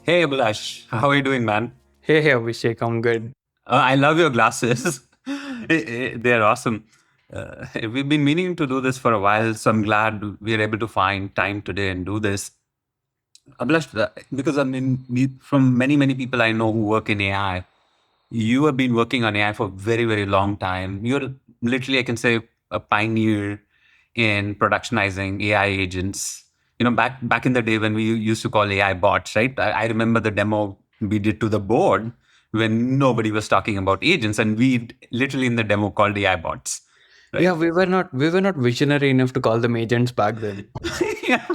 Hey Abhilash, how are you doing, man? Hey, Abhishek, I'm good. I love your glasses. They're awesome. We've been meaning to do this for a while, so I'm glad we're able to find time today and do this. Abhilash, because I mean, from many people I know who work in AI, you have been working on AI for a very long time. You're literally, I can say, a pioneer in productionizing AI agents. Back in the day when we used to call AI bots, right? I remember the demo we did to the board when nobody was talking about agents, and we literally in the demo called AI bots, Yeah, right? we were not visionary enough to call them agents back then. Yeah.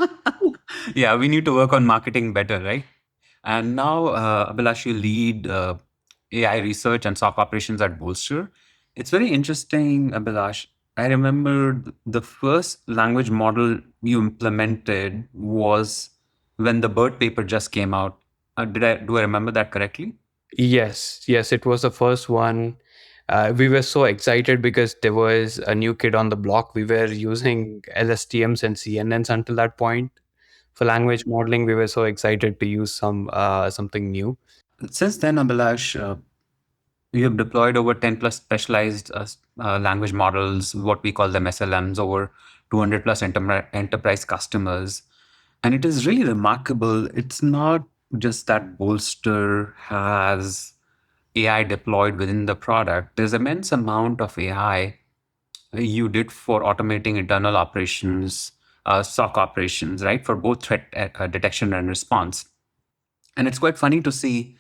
Yeah, we need to work on marketing better, right? And now, Abhilash, you lead AI research and SOC operations at Bolster. It's very interesting, Abhilash. I remember the first language model you implemented was when the Bird paper just came out. Do I remember that correctly? Yes, it was the first one. We were so excited because there was a new kid on the block. We were using LSTMs and CNNs until that point. For language modeling, we were so excited to use something new. Since then, Abhilash, we have deployed over 10 plus specialized language models, what we call them SLMs, over 200 plus enterprise customers. And it is really remarkable. It's not just that Bolster has AI deployed within the product, there's immense amount of AI you did for automating internal operations, SOC operations, right? For both threat detection and response. And it's quite funny to see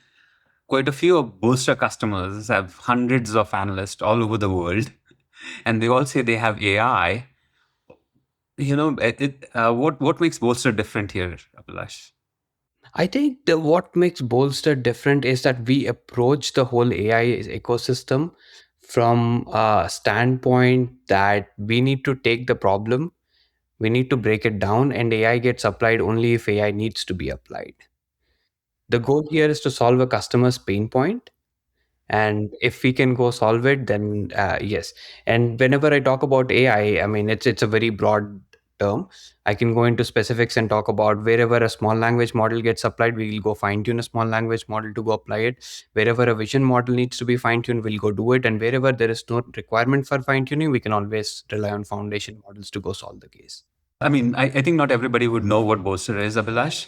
quite a few of Bolster customers have hundreds of analysts all over the world, and they all say they have AI. What makes Bolster different here, Abhilash? I think what makes Bolster different is that we approach the whole AI ecosystem from a standpoint that we need to take the problem. We need to break it down, and AI gets applied only if AI needs to be applied. The goal here is to solve a customer's pain point, and if we can go solve it, then yes. And whenever I talk about AI, I mean it's a very broad term. I can go into specifics and talk about wherever a small language model gets applied, we will go fine tune a small language model to go apply it. Wherever a vision model needs to be fine tuned, we'll go do it. And wherever there is no requirement for fine tuning, we can always rely on foundation models to go solve the case. I mean, I think not everybody would know what Bolster is, Abhilash.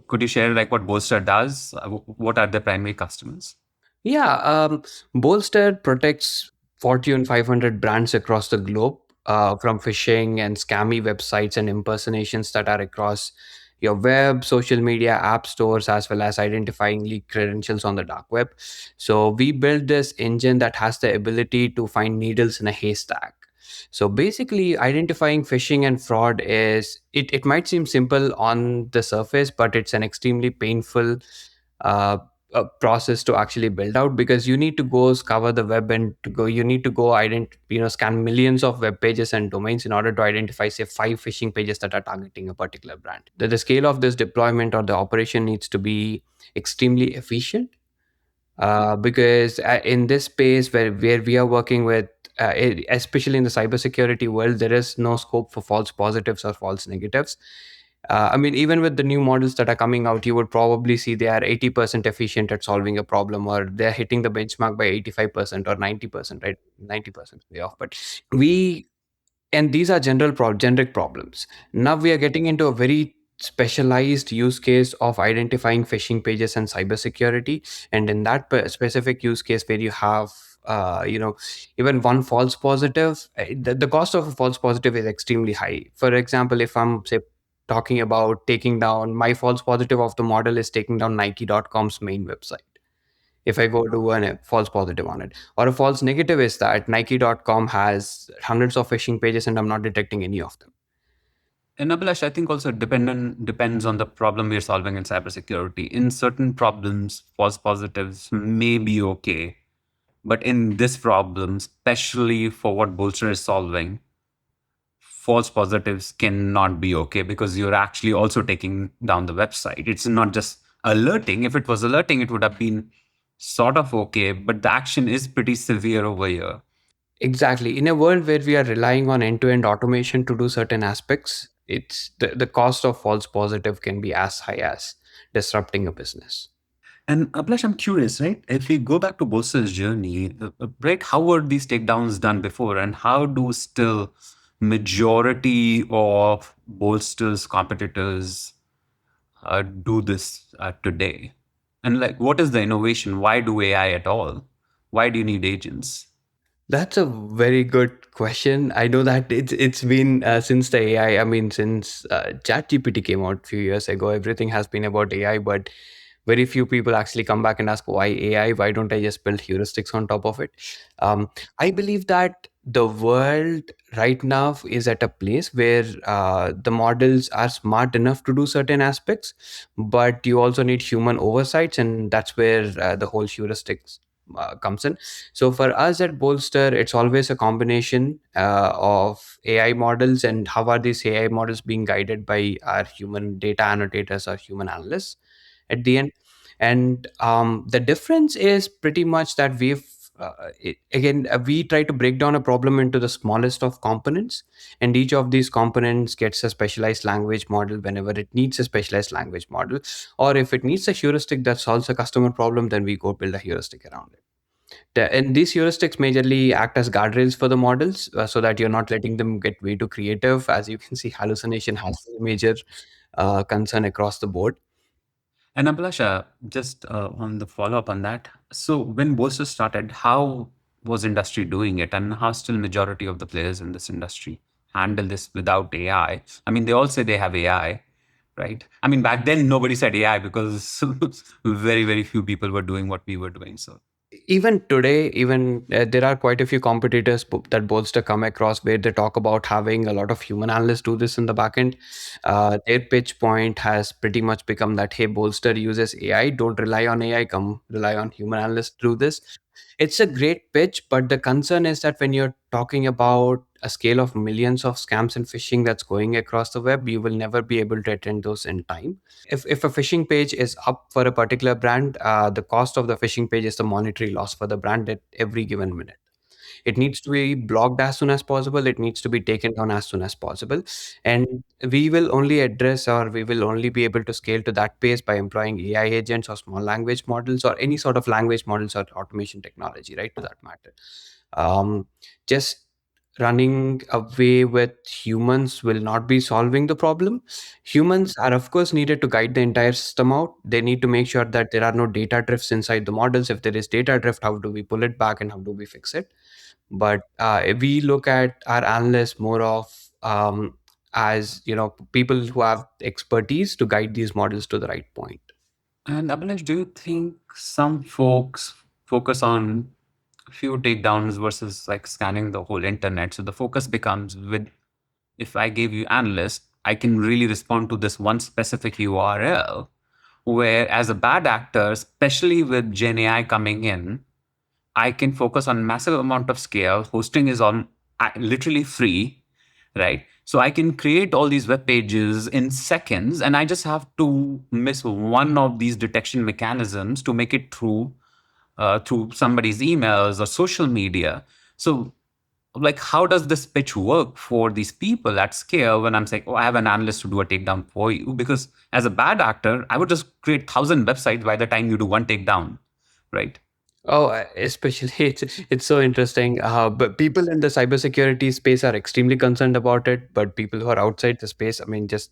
Could you share like what Bolster does? What are their primary customers? Yeah, Bolster protects Fortune 500 brands across the globe from phishing and scammy websites and impersonations that are across your web, social media, app stores, as well as identifying leaked credentials on the dark web. So we built this engine that has the ability to find needles in a haystack. So basically, identifying phishing and fraud it might seem simple on the surface, but it's an extremely painful uh, a process to actually build out, because you need to go scour the web and to go you need to go scan millions of web pages and domains in order to identify, say, 5 phishing pages that are targeting a particular brand. The scale of this deployment or the operation needs to be extremely efficient, because in this space where we are working with, especially in the cybersecurity world, there is no scope for false positives or false negatives. I mean, even with the new models that are coming out, you would probably see they are 80% efficient at solving a problem, or they're hitting the benchmark by 85% or 90%, right? 90% way off. But we and these are generic problems. Now we are getting into a very specialized use case of identifying phishing pages and cybersecurity. And in that specific use case, where you have even one false positive, the cost of a false positive is extremely high. For example, if I'm, say, talking about taking down, my false positive of the model is taking down Nike.com's main website. If I go to a false positive on it, or a false negative is that Nike.com has hundreds of phishing pages and I'm not detecting any of them. And Abhilash, I think also depends on the problem we're solving in cybersecurity. In certain problems, false positives may be okay. But in this problem, especially for what Bolster is solving, false positives cannot be okay because you're actually also taking down the website. It's not just alerting. If it was alerting, it would have been sort of okay, but the action is pretty severe over here. Exactly. In a world where we are relying on end-to-end automation to do certain aspects, the cost of false positive can be as high as disrupting a business. And Abhilash, I'm curious, right? If we go back to Bolster's journey, right, how were these takedowns done before, and how do still majority of Bolster's competitors do this today? And like, what is the innovation? Why do AI at all? Why do you need agents? That's a very good question. I know that it's been since the AI. I mean, since ChatGPT came out a few years ago, everything has been about AI. But very few people actually come back and ask why AI. Why don't I just build heuristics on top of it? Um, I believe that the world right now is at a place where the models are smart enough to do certain aspects, but you also need human oversights, and that's where the whole heuristics comes in. So for us at Bolster, it's always a combination of AI models, and how are these AI models being guided by our human data annotators or human analysts at the end. And the difference is pretty much that we try to break down a problem into the smallest of components, and each of these components gets a specialized language model whenever it needs a specialized language model, or if it needs a heuristic that solves a customer problem, then we go build a heuristic around it. And these heuristics majorly act as guardrails for the models, so that you're not letting them get way too creative. As you can see, hallucination has a major concern across the board. And Abhilasha, just on the follow up on that. So when Bolster started, how was industry doing it, and how still majority of the players in this industry handle this without AI? I mean, they all say they have AI, right? I mean, back then nobody said AI because very few people were doing what we were doing. So Even today, even there are quite a few competitors that Bolster come across where they talk about having a lot of human analysts do this in the backend. Their pitch point has pretty much become that, hey, Bolster uses AI, don't rely on AI, come rely on human analysts to do this. It's a great pitch, but the concern is that when you're talking about a scale of millions of scams and phishing that's going across the web, you will never be able to attend those in time. If a phishing page is up for a particular brand, the cost of the phishing page is the monetary loss for the brand at every given minute. It needs to be blocked as soon as possible. It needs to be taken down as soon as possible. And we will only address, or we will only be able to scale to that pace by employing AI agents or small language models or any sort of language models or automation technology, right? To that matter. Um, just running away with humans will not be solving the problem. Humans are, of course, needed to guide the entire system out. They need to make sure that there are no data drifts inside the models. If there is data drift, how do we pull it back and how do we fix it? But if we look at our analysts more of as people who have expertise to guide these models to the right point. and Abhilash, do you think some folks focus on few takedowns versus like scanning the whole internet? So the focus becomes with, if I give you analyst, I can really respond to this one specific URL. Where as a bad actor, especially with Gen AI coming in, I can focus on massive amount of scale. Hosting is on literally free, right? So I can create all these web pages in seconds, and I just have to miss one of these detection mechanisms to make it through somebody's emails or social media. So like, how does this pitch work for these people at scale when I'm saying, oh, I have an analyst to do a takedown for you? Because as a bad actor, I would just create 1,000 websites by the time you do one takedown, right? Oh, especially it's so interesting. But people in the cybersecurity space are extremely concerned about it. But people who are outside the space, I mean, just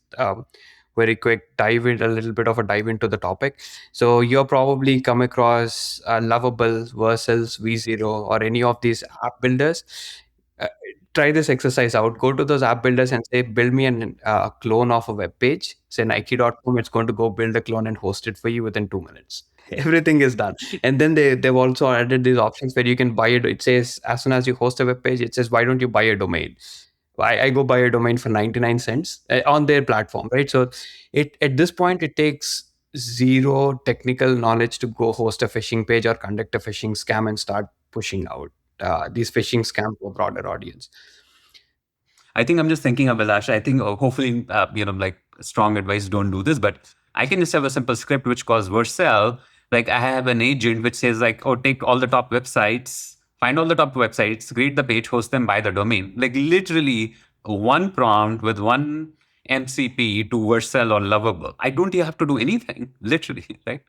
very quick dive in, a little bit of a dive into the topic. So you're probably come across Lovable versus V0 or any of these app builders. Uh, Try this exercise out. Go to those app builders and say, build me a clone of a web page. Say Nike.com. It's going to go build a clone and host it for you within 2 minutes. Everything is done. And then they've also added these options where you can buy it. It says as soon as you host a web page, it says, why don't you buy a domain? I go buy a domain for 99 cents on their platform, right? So it at this point it takes zero technical knowledge to go host a phishing page or conduct a phishing scam and start pushing out these phishing scam to a broader audience. I think I'm just thinking of Vilash. I think hopefully, like strong advice, don't do this, but I can just have a simple script which calls Vercel. Like I have an agent which says like, oh, take all the top websites, find all the top websites, create the page, host them, buy the domain. Like literally one prompt with one MCP to Vercel or Lovable. I don't have to do anything, literally, right?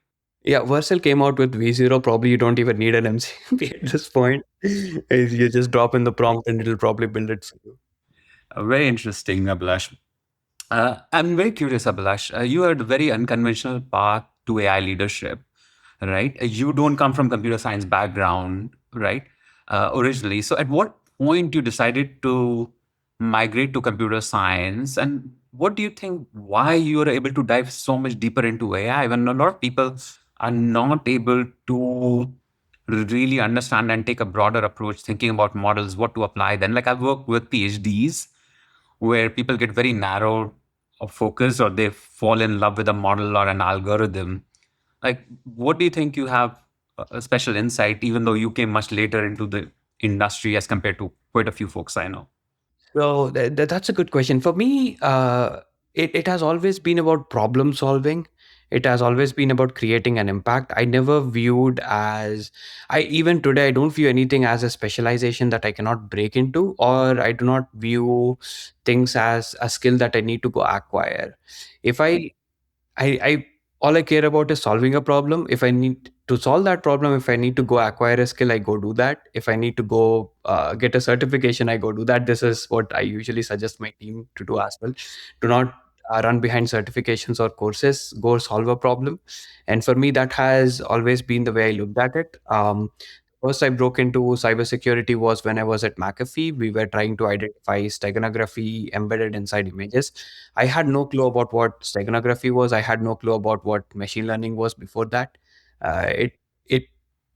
Yeah, Vercel came out with V0. Probably you don't even need an MCP at this point. You just drop in the prompt and it'll probably build it for you. Very interesting, Abhilash. I'm very curious, Abhilash. You had a very unconventional path to AI leadership, right? You don't come from computer science background, right? Originally. So at what point you decided to migrate to computer science, and what do you think why you are able to dive so much deeper into AI when a lot of people are not able to really understand and take a broader approach thinking about models, what to apply then? Like I've worked with PhDs where people get very narrow of focus or they fall in love with a model or an algorithm. Like, what do you think you have a special insight, even though you came much later into the industry as compared to quite a few folks I know? So that's a good question. For me, it has always been about problem solving. It has always been about creating an impact. I never viewed as, I even today, I don't view anything as a specialization that I cannot break into, or I do not view things as a skill that I need to go acquire. If I all I care about is solving a problem. If I need to solve that problem, if I need to go acquire a skill, I go do that. If I need to go get a certification, I go do that. This is what I usually suggest my team to do as well. Do not run behind certifications or courses. Go solve a problem. And for me, that has always been the way I looked at it. First, I broke into cybersecurity was when I was at McAfee. We were trying to identify steganography embedded inside images. I had no clue about what steganography was. I had no clue about what machine learning was before that. It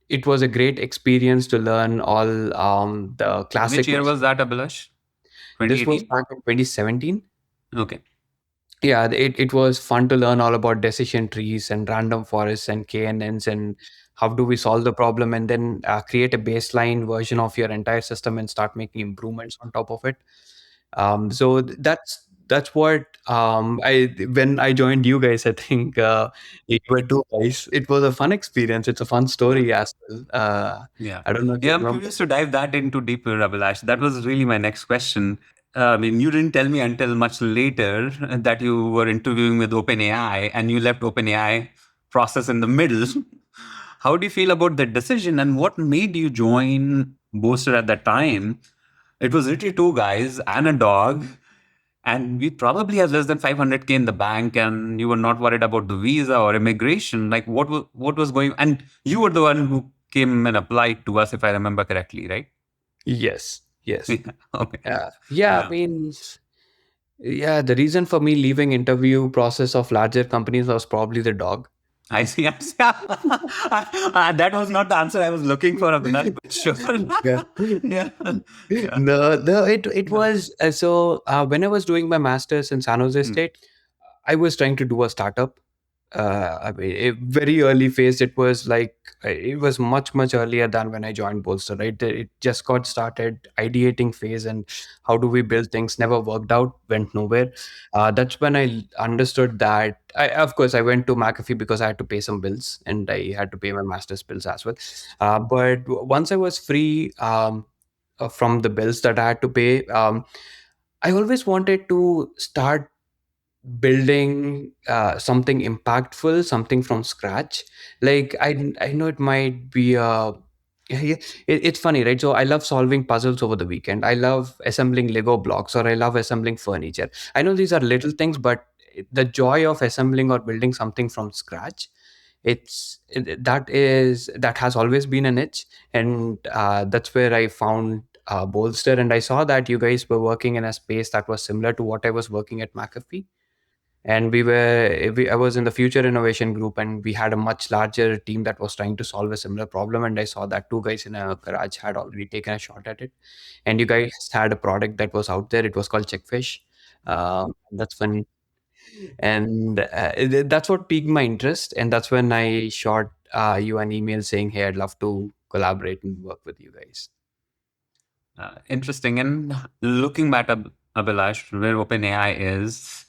it was a great experience to learn all the Which classic year was machine. that, Abhilash? This was 2018? back in 2017. Okay. Yeah, it was fun to learn all about decision trees and random forests and KNNs and how do we solve the problem and then create a baseline version of your entire system and start making improvements on top of it. That's what I when I joined you guys. I think you were two guys. It was a fun experience. It's a fun story as well. Yeah. I don't know if you Yeah, I'm remember. curious to dive that into deeper, Abhilash. That was really my next question. I mean, you didn't tell me until much later that you were interviewing with OpenAI and you left OpenAI process in the middle. How do you feel about that decision and what made you join Boaster at that time? It was literally two guys and a dog, and we probably have less than 500K in the bank, and you were not worried about the visa or immigration. Like, what was going? And you were the one who came and applied to us, if I remember correctly, right? Yes, yes. Yeah. Okay. Yeah, I Yeah. mean, yeah, the reason for me leaving interview process of larger companies was probably the dog. I see. I see. That was not the answer I was looking for, Abhinav, but sure. Yeah. Yeah. Yeah. No, it Yeah. was when I was doing my master's in San Jose Hmm. State, I was trying to do a startup. I mean, a very early phase. It was like it was much earlier than when I joined Bolster. Right, it just got started ideating phase, and how do we build things? Never worked out, went nowhere. That's when I understood that. Of course, I went to McAfee because I had to pay some bills, and I had to pay my master's bills as well. But once I was free from the bills that I had to pay, I always wanted to start building something impactful, something from scratch. Like I know it might be yeah, yeah, it's funny, right? So I love solving puzzles over the weekend. I love assembling Lego blocks, or I love assembling furniture. I know these are little things, but the joy of assembling or building something from scratch, that has always been an itch. And that's where I found Bolster, and I saw that you guys were working in a space that was similar to what I was working at McAfee. And I was in the future innovation group, and we had a much larger team that was trying to solve a similar problem. And I saw that two guys in a garage had already taken a shot at it, and you guys had a product that was out there. It was called Checkfish. That's when and that's what piqued my interest, and that's when I shot you an email saying, hey, I'd love to collaborate and work with you guys. Interesting. And looking back at Abhilash, where OpenAI is,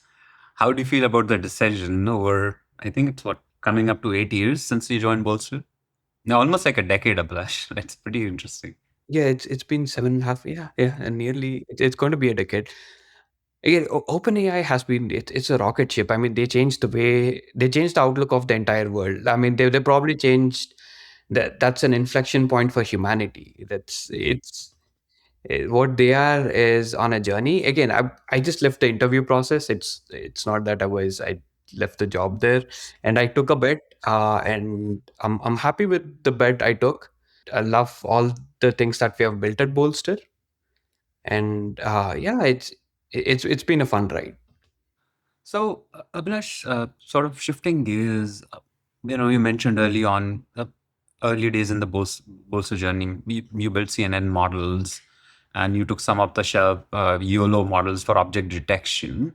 how do you feel about the decision over, I think it's what, coming up to 8 years since you joined Bolster? Now, almost like a decade, Abhilash. It's pretty interesting. Yeah, it's been 7.5. Yeah, yeah, and nearly it's going to be a decade. Again, OpenAI has been it's a rocket ship. I mean, they changed the outlook of the entire world. I mean, they probably changed that's an inflection point for humanity. That's it's what they are is on a journey. Again, I just left the interview process. It's not that I left the job there, and I took a bet, and I'm happy with the bet I took. I love all the things that we have built at Bolster, and yeah, it's been a fun ride. So, Abhilash, sort of shifting gears, you mentioned early on, early days in the Bolsa journey, you built CNN models and you took some of the shelf YOLO models for object detection.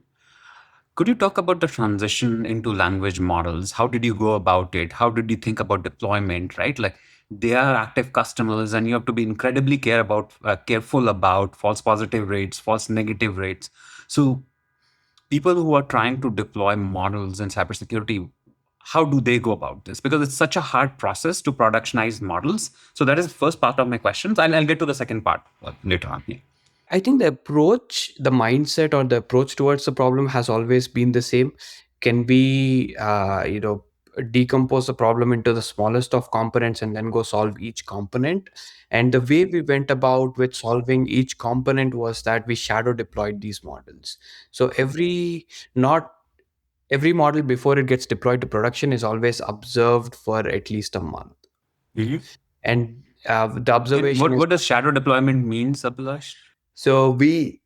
Could you talk about the transition into language models? How did you go about it? How did you think about deployment, right? Like they are active customers and you have to be incredibly careful about false positive rates, false negative rates. So people who are trying to deploy models in cybersecurity, how do they go about this? Because it's such a hard process to productionize models. So that is the first part of my questions. I'll get to the second part later on. Yeah. I think the approach, the mindset, or the approach towards the problem has always been the same. Can we, decompose the problem into the smallest of components and then go solve each component? And the way we went about with solving each component was that we shadow deployed these models. So not every model before it gets deployed to production is always observed for at least a month. Mhm. And the And observation is what does shadow deployment mean, Abhilash? so we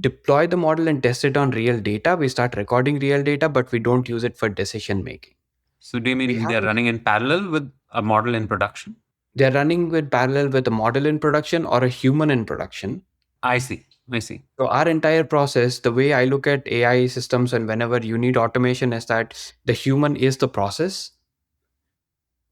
deploy the model and test it on real data. We start recording real data, but we don't use it for decision making. So do you We mean they're haven't. running in parallel with a model in production? They're running with parallel with a model in production or a human in production. I see. I see. So our entire process, the way I look at AI systems and whenever you need automation is that the human is the process.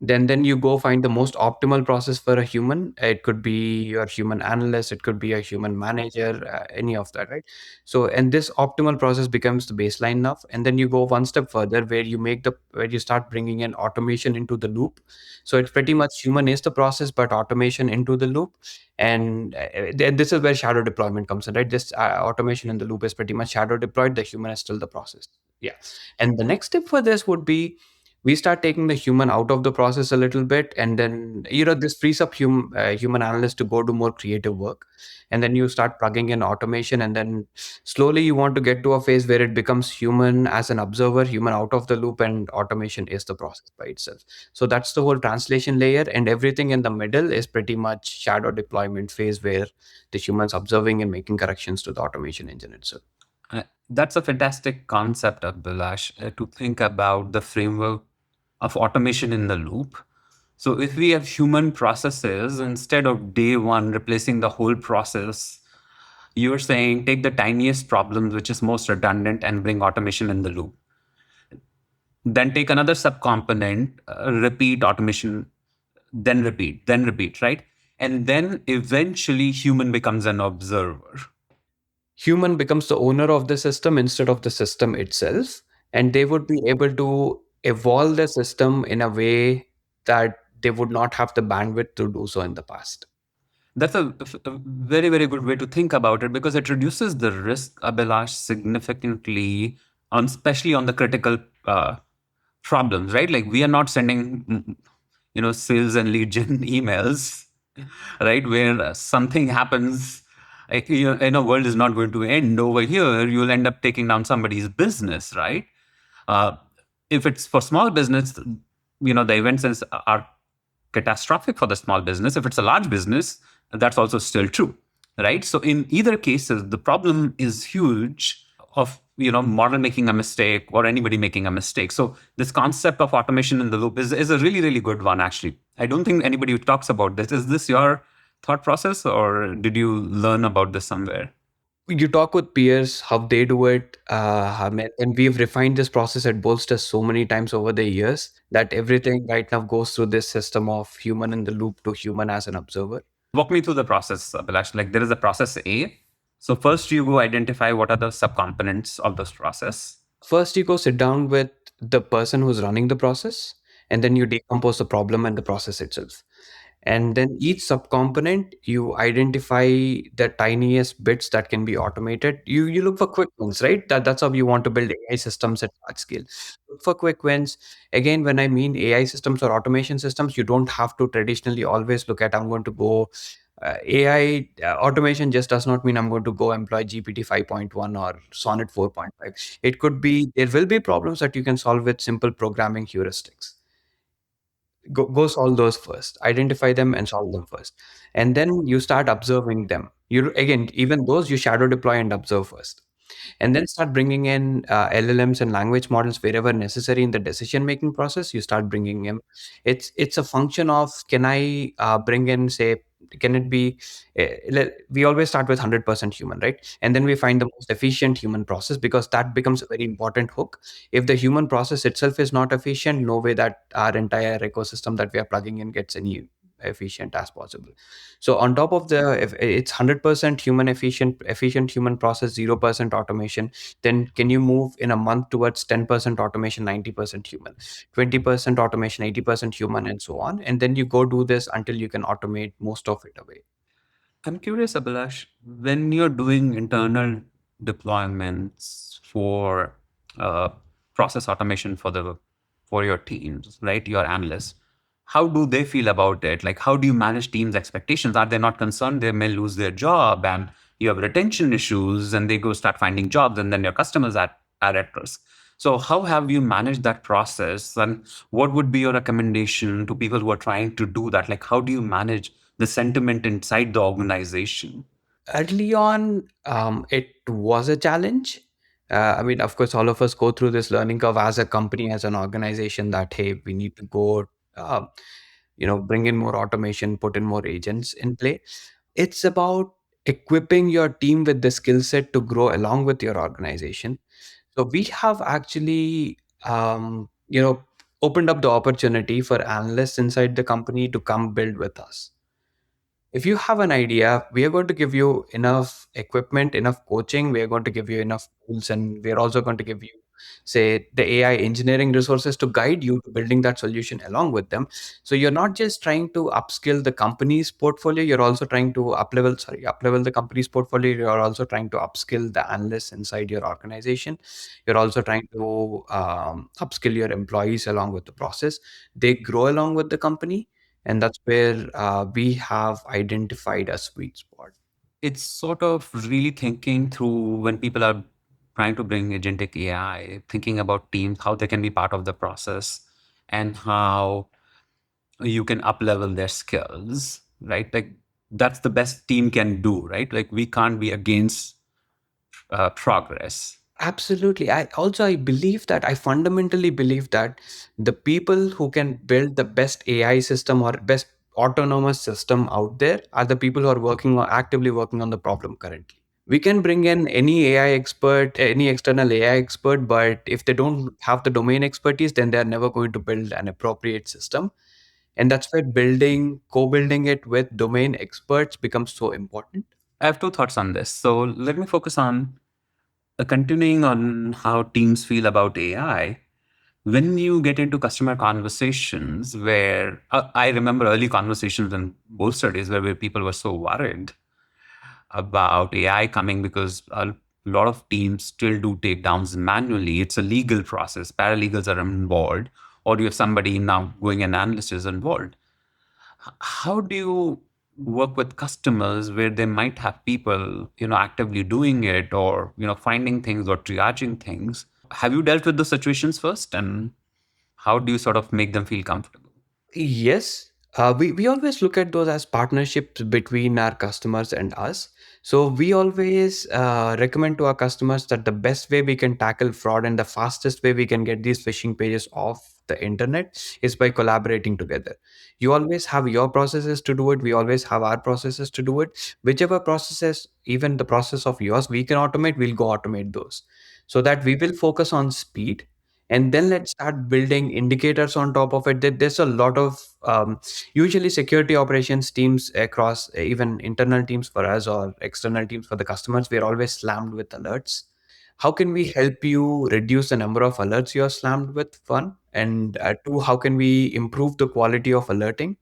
Then you go find the most optimal process for a human. It could be your human analyst, it could be a human manager, any of that, right? So and this optimal process becomes the baseline enough, and then you go one step further where you start bringing in automation into the loop. So it's pretty much human is the process but automation into the loop. And then this is where shadow deployment comes in, right? This automation in the loop is pretty much shadow deployed, the human is still the process. Yeah. And the next step for this would be we start taking the human out of the process a little bit, and then this frees up human analysts to go do more creative work. And then you start plugging in automation, and then slowly you want to get to a phase where it becomes human as an observer, human out of the loop, and automation is the process by itself. So that's the whole translation layer, and everything in the middle is pretty much shadow deployment phase where the humans observing and making corrections to the automation engine itself. That's a fantastic concept, Abhilash, to think about the framework of automation in the loop. So if we have human processes, instead of day one replacing the whole process, you're saying take the tiniest problems, which is most redundant, and bring automation in the loop. Then take another subcomponent, repeat automation, then repeat, right? And then eventually human becomes an observer. Human becomes the owner of the system instead of the system itself, and they would be able to evolve the system in a way that they would not have the bandwidth to do so in the past. That's a very, very good way to think about it because it reduces the risk, Abhilash, significantly, especially on the critical problems, right? Like we are not sending, sales and lead gen emails, right? Where something happens, like, world is not going to end over here. You'll end up taking down somebody's business, right? Uh, if it's for small business, the events are catastrophic for the small business. If it's a large business, that's also still true, right? So in either cases, the problem is huge of model making a mistake or anybody making a mistake. So this concept of automation in the loop is a really, really good one, actually. I don't think anybody talks about this. Is this your thought process or did you learn about this somewhere? You talk with peers how they do it, and we've refined this process at Bolster so many times over the years that everything right now goes through this system of human in the loop to human as an observer. Walk me through the process, Abhilash. Like there is a process A. So first you go identify what are the subcomponents of this process. First, you go sit down with the person who's running the process, and then you decompose the problem and the process itself. And then each subcomponent, you identify the tiniest bits that can be automated. You look for quick wins, right? That's how you want to build AI systems at large scale. Look for quick wins. Again, when I mean AI systems or automation systems, you don't have to traditionally always look at, I'm going to go AI automation just does not mean I'm going to go employ GPT 5.1 or Sonnet 4.5. It could be, there will be problems that you can solve with simple programming heuristics. Go solve those first, identify them and solve them first, and then you start observing them. You again, even those you shadow deploy and observe first, and then start bringing in LLMs and language models wherever necessary in the decision making process. You start bringing in, it's a function of, can I bring in, say, can it be we always start with 100% human, right? And then we find the most efficient human process, because that becomes a very important hook. If the human process itself is not efficient, no way that our entire ecosystem that we are plugging in gets any efficient as possible. So on top of the, if it's 100% human efficient human process, 0% automation, then can you move in a month towards 10% automation, 90% human, 20% automation, 80% human, and so on. And then you go do this until you can automate most of it away. I'm curious, Abhilash, when you're doing internal deployments for uh, process automation for your teams, right? Your analysts, how do they feel about it? Like, how do you manage teams' expectations? Are they not concerned they may lose their job and you have retention issues and they go start finding jobs and then your customers are at risk? So, how have you managed that process? And what would be your recommendation to people who are trying to do that? Like, how do you manage the sentiment inside the organization? Early on, it was a challenge. I mean, of course, all of us go through this learning curve as a company, as an organization, that hey, we need to go, uh, bring in more automation, put in more agents in play. It's about equipping your team with the skill set to grow along with your organization. So we have actually, opened up the opportunity for analysts inside the company to come build with us. If you have an idea, we are going to give you enough equipment, enough coaching, we are going to give you enough tools, and we're also going to give you, say, the AI engineering resources to guide you to building that solution along with them. So you're not just trying to upskill the company's portfolio, you're also trying to uplevel the company's portfolio. You're also trying to upskill the analysts inside your organization. You're also trying to upskill your employees along with the process. They grow along with the company, and that's where we have identified a sweet spot. It's sort of really thinking through when people are trying to bring agentic AI, thinking about teams, how they can be part of the process and how you can up level their skills, right? Like that's the best team can do, right? Like we can't be against progress. Absolutely. I believe that, I fundamentally believe that the people who can build the best AI system or best autonomous system out there are the people who are actively working on the problem currently. We can bring in any AI expert, any external AI expert, but if they don't have the domain expertise, then they're never going to build an appropriate system. And that's where co-building it with domain experts becomes so important. I have two thoughts on this. So let me focus on continuing on how teams feel about AI. When you get into customer conversations, where I remember early conversations in Bolster days where people were so worried about AI coming because a lot of teams still do takedowns manually. It's a legal process. Paralegals are involved, or you have somebody now going an analyst is involved. How do you work with customers where they might have people, actively doing it or, finding things or triaging things? Have you dealt with the situations first, and how do you sort of make them feel comfortable? Yes, we always look at those as partnerships between our customers and us. So we always recommend to our customers that the best way we can tackle fraud and the fastest way we can get these phishing pages off the internet is by collaborating together. You always have your processes to do it. We always have our processes to do it. Whichever processes, even the process of yours, we can automate, we'll go automate those, so that we will focus on speed, and then let's start building indicators on top of it. There's a lot of usually security operations teams across, even internal teams for us or external teams for the customers, we're always slammed with alerts. How can we help you reduce the number of alerts you're slammed with? One, and two, how can we improve the quality of alerting?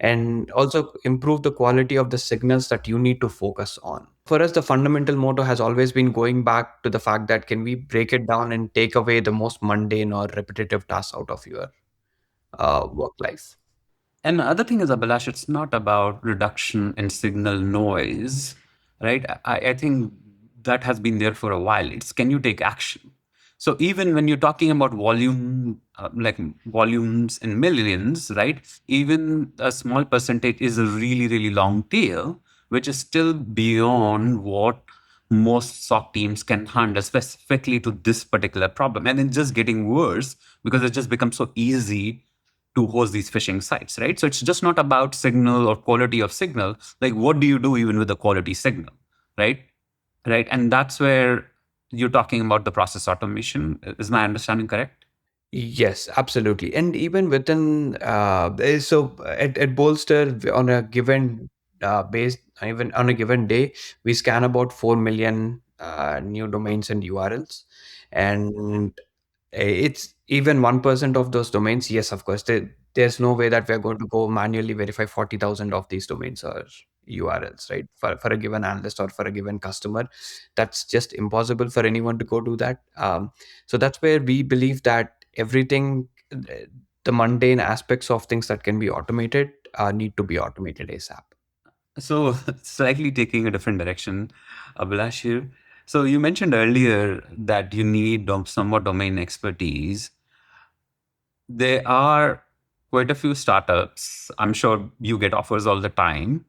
and also improve the quality of the signals that you need to focus on. For us, the fundamental motto has always been going back to the fact that can we break it down and take away the most mundane or repetitive tasks out of your work life. And the other thing is, Abhilash, it's not about reduction in signal noise, right? I think that has been there for a while. It's can you take action? So even when you're talking about volume, like volumes in millions, right? Even a small percentage is a really, really long tail, which is still beyond what most SOC teams can handle, specifically to this particular problem. And it's just getting worse because it just becomes so easy to host these phishing sites, right? So it's just not about signal or quality of signal. Like, what do you do even with the quality signal, right? Right. And that's where you're talking about the process automation. Is my understanding correct? Yes, absolutely. And even within, at Bolster, on a given base, even on a given day, we scan about 4 million new domains and URLs. And it's even 1% of those domains. Yes, of course, there's no way that we're going to go manually verify 40,000 of these domains or URLs, right? For a given analyst or for a given customer, that's just impossible for anyone to go do that. So that's where we believe that everything, the mundane aspects of things that can be automated, need to be automated ASAP. So, slightly taking a different direction, Abhilash here. So, you mentioned earlier that you need somewhat domain expertise. There are quite a few startups. I'm sure you get offers all the time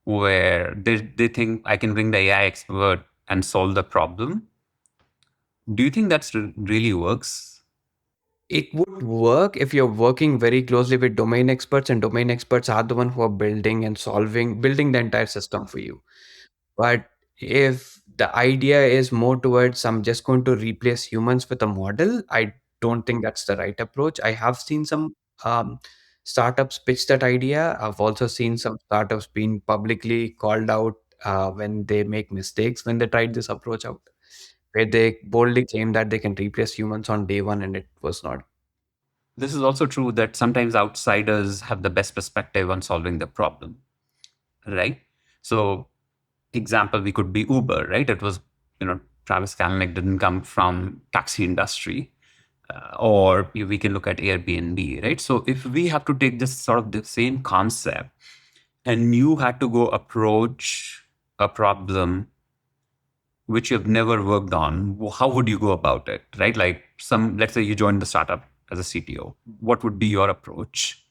where they think I can bring the AI expert and solve the problem. Do you think that's really works? It would work if you're working very closely with domain experts, and domain experts are the one who are building the entire system for you. But if the idea is more towards I'm just going to replace humans with a model, I don't think that's the right approach. I have seen some startups pitch that idea. I've also seen some startups being publicly called out when they make mistakes when they tried this approach out, where they boldly claim that they can replace humans on day one, and it was not. This is also true that sometimes outsiders have the best perspective on solving the problem, right? So, example, we could be Uber, right? It was, Travis Kalanick didn't come from taxi industry, or we can look at Airbnb, right? So, if we have to take this sort of the same concept, and you had to go approach a problem which you've never worked on, how would you go about it, right? Like let's say you joined the startup as a CTO, what would be your approach?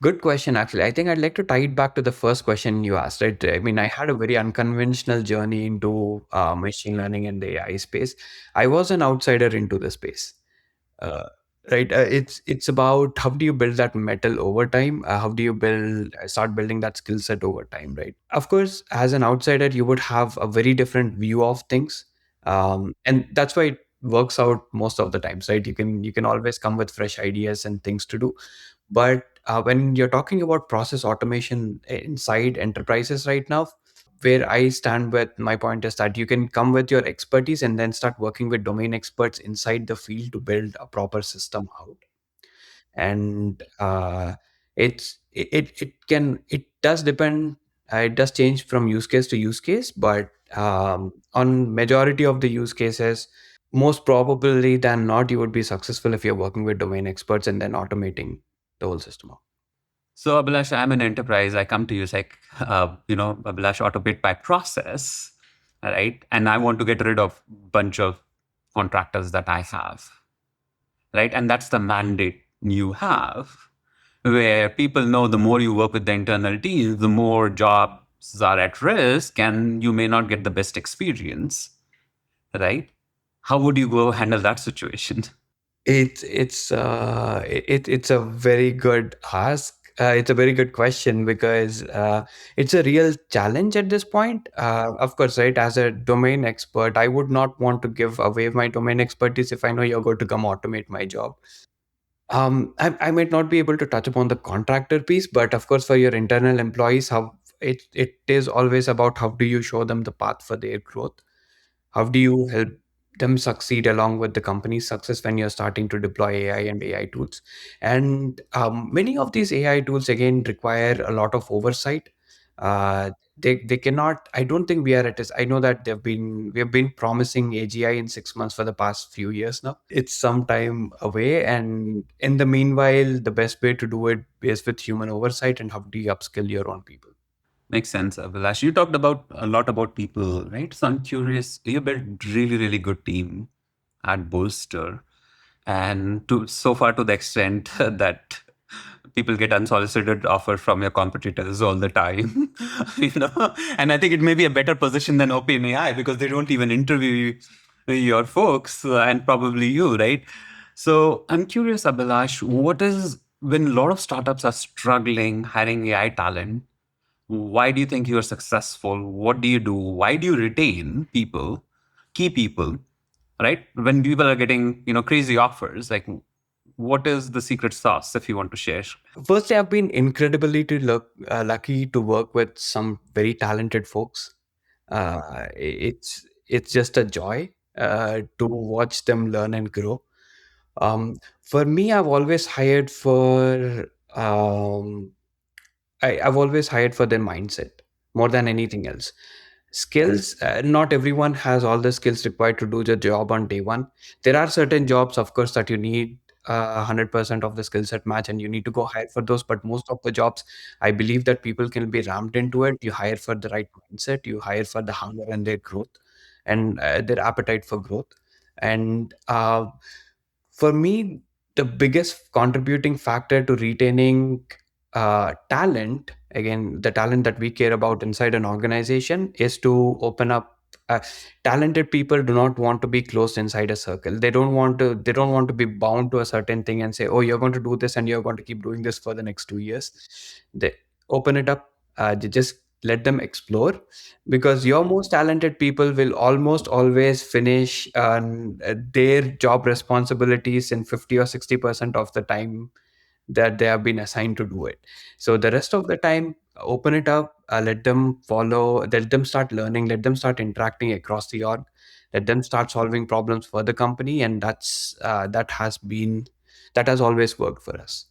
Good question, actually. I think I'd like to tie it back to the first question you asked, right? I mean, I had a very unconventional journey into machine learning and the AI space. I was an outsider into the space. Uh, right? It's about how do you build that metal over time? How do you start building that skill set over time, right? Of course, as an outsider, you would have a very different view of things, and that's why it works out most of the times, right? You can always come with fresh ideas and things to do, but when you're talking about process automation inside enterprises right now, where I stand with my point is that you can come with your expertise and then start working with domain experts inside the field to build a proper system out. And it does depend. It does change from use case to use case, but on majority of the use cases, most probably than not, you would be successful if you're working with domain experts and then automating the whole system. So, Abhilash, I'm an enterprise. I come to you, it's like, Abhilash, automate my process, right? And I want to get rid of bunch of contractors that I have, right? And that's the mandate you have, where people know the more you work with the internal teams, the more jobs are at risk and you may not get the best experience, right? How would you go handle that situation? It's a very good ask. It's a very good question because it's a real challenge at this point. Of course, right, as a domain expert, I would not want to give away my domain expertise if I know you're going to come automate my job. I might not be able to touch upon the contractor piece, but of course, for your internal employees, how it is always about how do you show them the path for their growth? How do you help? them succeed along with the company's success when you're starting to deploy AI and AI tools. And many of these AI tools again require a lot of oversight. They cannot. I don't think we are at this. I know that we have been promising AGI in 6 months for the past few years now. It's some time away, and in the meanwhile, the best way to do it is with human oversight. And how do you upskill your own people? Makes sense, Abhilash. You talked about a lot about people, right? So I'm curious, you built really, really good team at Bolster, and to so far to the extent that people get unsolicited offer from your competitors all the time, you know. And I think it may be a better position than OpenAI because they don't even interview your folks and probably you, right? So I'm curious, Abhilash, what is when a lot of startups are struggling hiring AI talent? Why do you think you're successful? What do you do? Why do you retain people, key people, right? When people are getting, crazy offers, like what is the secret sauce if you want to share? Firstly, I've been incredibly lucky to work with some very talented folks. It's just a joy to watch them learn and grow. For me, um, I've always hired for their mindset more than anything else. Skills, not everyone has all the skills required to do the job on day one. There are certain jobs, of course, that you need 100% of the skill set match and you need to go hire for those. But most of the jobs, I believe that people can be ramped into it. You hire for the right mindset, you hire for the hunger and their growth and their appetite for growth. And for me, the biggest contributing factor to retaining talent, again, the talent that we care about inside an organization, is to open up. Talented people do not want to be closed inside a circle. They don't want to. They don't want to be bound to a certain thing and say, "Oh, you're going to do this, and you're going to keep doing this for the next 2 years." They open it up. Just let them explore, because your most talented people will almost always finish their job responsibilities in 50 or 60% of the time that they have been assigned to do it. So the rest of the time, open it up, let them follow, let them start learning, let them start interacting across the org, let them start solving problems for the company. And that has always worked for us.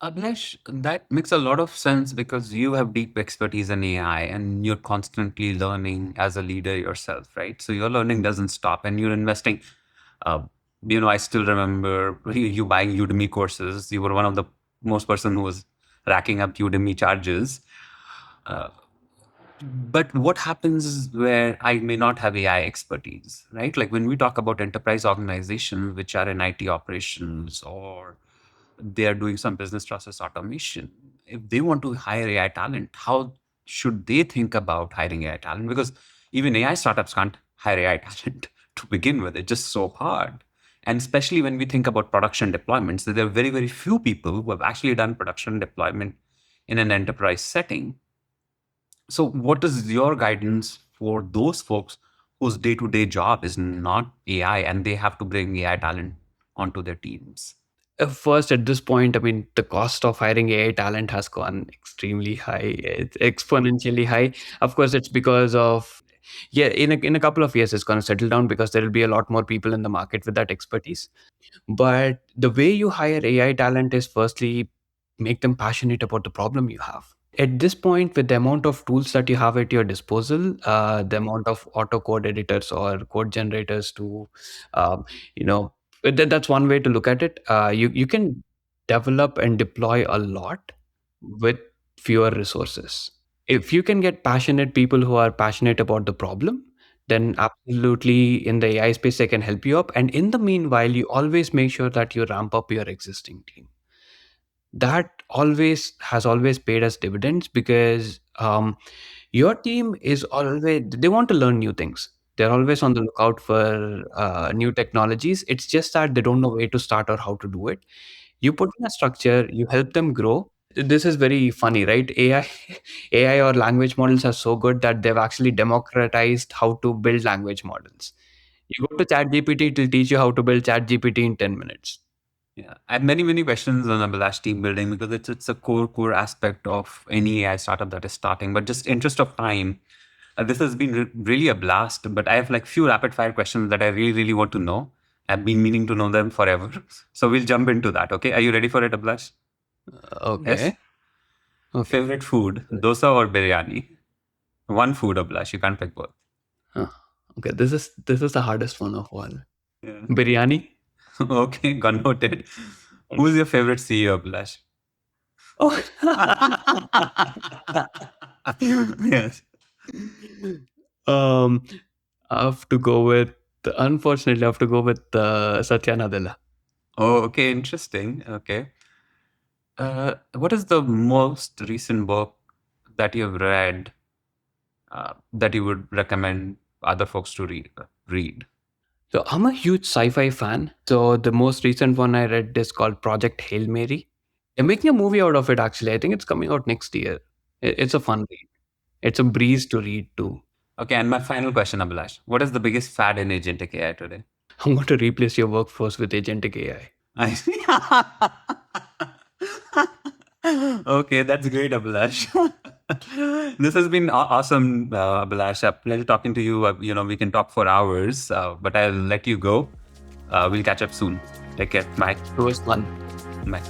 Abhilash, that makes a lot of sense because you have deep expertise in AI and you're constantly learning as a leader yourself, right? So your learning doesn't stop and you're investing. Uh, I still remember you buying Udemy courses. You were one of the most person who was racking up Udemy charges. Uh, but what happens is where I may not have AI expertise, right? Like when we talk about enterprise organizations, which are in IT operations or they are doing some business process automation. If they want to hire AI talent, how should they think about hiring AI talent? Because even AI startups can't hire AI talent to begin with. It's just so hard. And especially when we think about production deployments, there are very, very few people who have actually done production deployment in an enterprise setting. So, what is your guidance for those folks whose day to day job is not AI and they have to bring AI talent onto their teams? First, at this point, I mean, the cost of hiring AI talent has gone extremely high. It's exponentially high. Of course, it's because of, yeah, in a couple of years, it's going to settle down because there will be a lot more people in the market with that expertise. But the way you hire AI talent is firstly make them passionate about the problem you have. At this point, with the amount of tools that you have at your disposal, the amount of auto code editors or code generators to, um, you know, that's one way to look at it. You can develop and deploy a lot with fewer resources. If you can get passionate people who are passionate about the problem, then absolutely in the AI space, they can help you up. And in the meanwhile, you always make sure that you ramp up your existing team. That always paid us dividends, because your team is always, they want to learn new things. They're always on the lookout for new technologies. It's just that they don't know where to start or how to do it. You put in a structure, you help them grow. This is very funny, right? AI or language models are so good that they've actually democratized how to build language models. You go to ChatGPT, it will teach you how to build ChatGPT in 10 minutes. Yeah, I have many, many questions on Abhilash team building because it's a core aspect of any AI startup that is starting. But just interest of time, This has been really a blast, but I have like few rapid fire questions that I really, really want to know. I've been meaning to know them forever. So we'll jump into that. Okay. Are you ready for it, Abhilash? Yes. Okay. Okay. Favorite food, dosa or biryani? One food, Abhilash. You can't pick both. Huh. Okay. This is the hardest one of all. Yeah. Biryani. Okay. Gun noted. Who's your favorite CEO, Abhilash? Oh. Yes. um, I have to go with. Unfortunately, I have to go with Satya Nadella. Oh, okay. Interesting. Okay. What is the most recent book that you've read that you would recommend other folks to read? So I'm a huge sci-fi fan. So the most recent one I read is called Project Hail Mary. They're making a movie out of it. Actually, I think it's coming out next year. It's a fun read. It's a breeze to read too. Okay, and my final question, Abhilash. What is the biggest fad in agentic AI today? I'm going to replace your workforce with agentic AI. I see. Okay, that's great, Abhilash. This has been awesome, Abhilash. A pleasure talking to you. We can talk for hours, but I'll let you go. We'll catch up soon. Take care. Bye. It was fun. Bye.